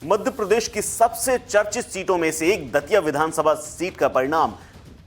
मध्य प्रदेश की सबसे चर्चित सीटों में से एक दतिया विधानसभा सीट का परिणाम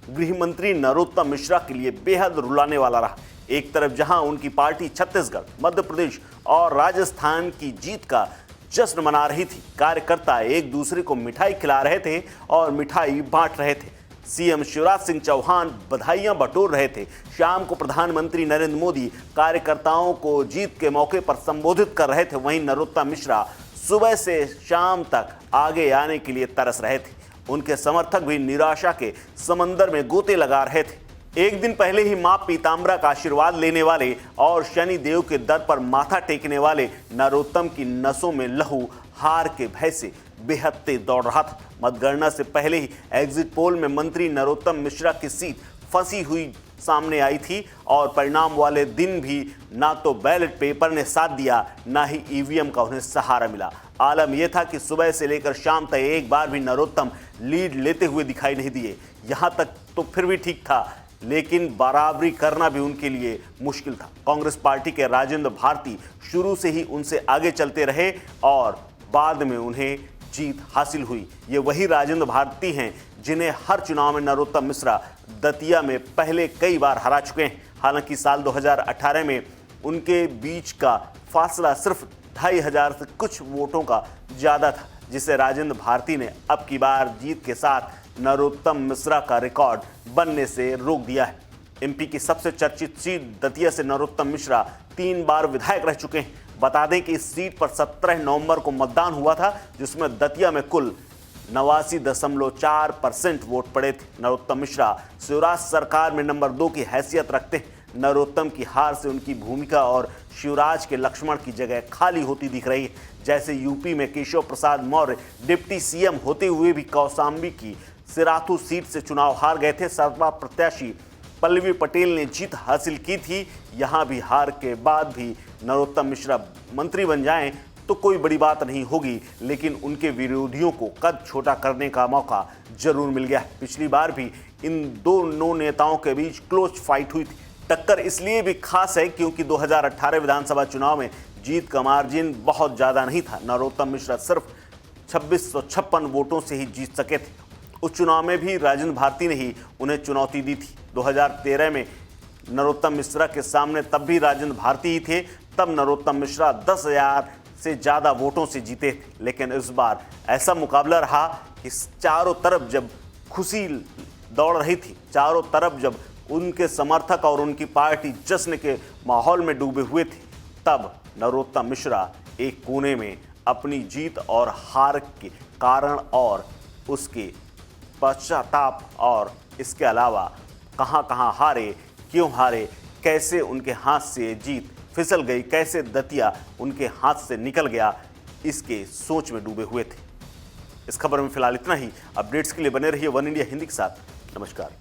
गृह मंत्री नरोत्तम मिश्रा के लिए बेहद रुलाने वाला रहा। एक तरफ जहां उनकी पार्टी छत्तीसगढ़, मध्य प्रदेश और राजस्थान की जीत का जश्न मना रही थी, कार्यकर्ता एक दूसरे को मिठाई खिला रहे थे और मिठाई बांट रहे थे। सीएम शिवराज सिंह चौहान बधाइयां बटोर रहे थे। शाम को प्रधानमंत्री नरेंद्र मोदी कार्यकर्ताओं को जीत के मौके पर संबोधित कर रहे थे। वहीं नरोत्तम मिश्रा सुबह से शाम तक आगे आने के लिए तरस रहे थे। उनके समर्थक भी निराशा के समंदर में गोते लगा रहे थे। एक दिन पहले ही मां पीताम्बरा का आशीर्वाद लेने वाले और शनि देव के दर पर माथा टेकने वाले नरोत्तम की नसों में लहू हार के भय से बेहद तेज दौड़ रहा था। मतगणना से पहले ही एग्जिट पोल में मंत्री नरोत्तम मिश्रा की सीट फंसी हुई सामने आई थी और परिणाम वाले दिन भी ना तो बैलेट पेपर ने साथ दिया, ना ही ईवीएम का उन्हें सहारा मिला। आलम यह था कि सुबह से लेकर शाम तक एक बार भी नरोत्तम लीड लेते हुए दिखाई नहीं दिए। यहां तक तो फिर भी ठीक था, लेकिन बराबरी करना भी उनके लिए मुश्किल था। कांग्रेस पार्टी के राजेंद्र भारती शुरू से ही उनसे आगे चलते रहे और बाद में उन्हें जीत हासिल हुई। ये वही राजेंद्र भारती हैं जिन्हें हर चुनाव में नरोत्तम मिश्रा दतिया में पहले कई बार हरा चुके हैं। हालांकि साल 2018 में उनके बीच का फासला सिर्फ 2500 से कुछ वोटों का ज़्यादा था, जिसे राजेंद्र भारती ने अब की बार जीत के साथ नरोत्तम मिश्रा का रिकॉर्ड बनने से रोक दिया है। एमपी की सबसे चर्चित सीट दतिया से नरोत्तम मिश्रा 3 बार विधायक रह चुके हैं। बता दें कि इस सीट पर 17 नवंबर को मतदान हुआ था, जिसमें दतिया में कुल 89.4% वोट पड़े थे। नरोत्तम मिश्रा शिवराज सरकार में नंबर 2 की हैसियत रखते हैं। नरोत्तम की हार से उनकी भूमिका और शिवराज के लक्ष्मण की जगह खाली होती दिख रही है। जैसे यूपी में केशव प्रसाद मौर्य डिप्टी सीएम होते हुए भी कौशाम्बी की सिराथू सीट से चुनाव हार गए थे। सपा प्रत्याशी पल्लवी पटेल ने जीत हासिल की थी। यहां भी हार के बाद भी नरोत्तम मिश्रा मंत्री बन जाएं तो कोई बड़ी बात नहीं होगी, लेकिन उनके विरोधियों को कद छोटा करने का मौका जरूर मिल गया। पिछली बार भी इन दोनों नेताओं के बीच क्लोज फाइट हुई थी। टक्कर इसलिए भी खास है क्योंकि 2018 विधानसभा चुनाव में जीत का मार्जिन बहुत ज़्यादा नहीं था। नरोत्तम मिश्रा सिर्फ 2656 वोटों से ही जीत सके थे। उस चुनाव में भी राजेंद्र भारती ने ही उन्हें चुनौती दी थी। 2013 में नरोत्तम मिश्रा के सामने तब भी राजेंद्र भारती ही थे। तब नरोत्तम मिश्रा 10,000 से ज़्यादा वोटों से जीते थे। लेकिन इस बार ऐसा मुकाबला रहा कि चारों तरफ जब खुशी दौड़ रही थी, चारों तरफ जब उनके समर्थक और उनकी पार्टी जश्न के माहौल में डूबे हुए थे, तब नरोत्तम मिश्रा एक कोने में अपनी जीत और हार के कारण और उसके पश्चाताप और इसके अलावा कहां हारे, क्यों हारे, कैसे उनके हाथ से जीत फिसल गई, कैसे दतिया उनके हाथ से निकल गया, इसके सोच में डूबे हुए थे। इस खबर में फिलहाल इतना ही। अपडेट्स के लिए बने रहिए वन इंडिया हिंदी के साथ। नमस्कार।